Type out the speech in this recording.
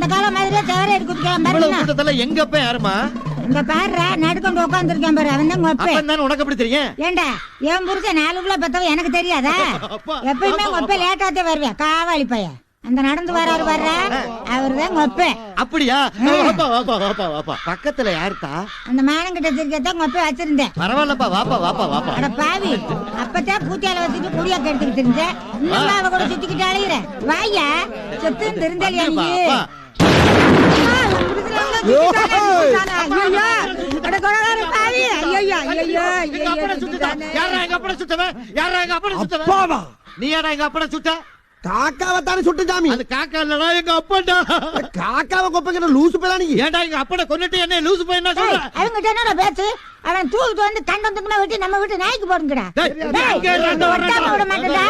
அந்த காலம் மாதிரியே தவற எடுத்து எங்க அப்ப யாருமா இந்த பாரு நடுக்கொண்டு உட்காந்துருக்கேன் பாரு அவன் தான் தானே உனக்கு எப்படி தெரியும் ஏண்டா என் புருஷன் 4 பிள்ளை பெத்தவ எனக்கு தெரியாதா எப்பயுமே ஒப்ப லேட்டாத்தே வருவேன் காவாளி பையன் அந்த நடந்து வராரு வர்ற அவருதான் ஒப்ப அப்படியா பக்கத்துல யாருக்கா அந்த மானங்கிட்ட திருக்கத்தான் ஒப்ப வச்சிருந்தேன் பரவாயில்லப்பா வாப்பா வாப்பா வாப்பா அட பாவி அப்பதான் பூத்தியால வச்சுட்டு குடியா கெடுத்துக்கிட்டு இருந்தேன் இன்னும் அவ கூட சுத்திக்கிட்டு அழையிற வாயா சொத்து தெரிஞ்சலியா நீ காக்காவத்தானே சுட்டு சாமி. அது காக்கா இல்லடா எங்க அப்பன்டா. காக்காவை கொப்பங்கிற லூசு பேரா நீ. ஏன்டா எங்க அப்பனை கொன்னுட்டு என்ன லூசு பையன் என்ன சொல்ற? அவங்கிட்ட என்னடா பேச்சு? அவன் தூக்கிட்டு வந்து கண்டந்துக்குமா வெட்டி நம்ம வீட்டு நாய்க்கு போடுங்கடா. டேய் விட மாட்டேன்டா.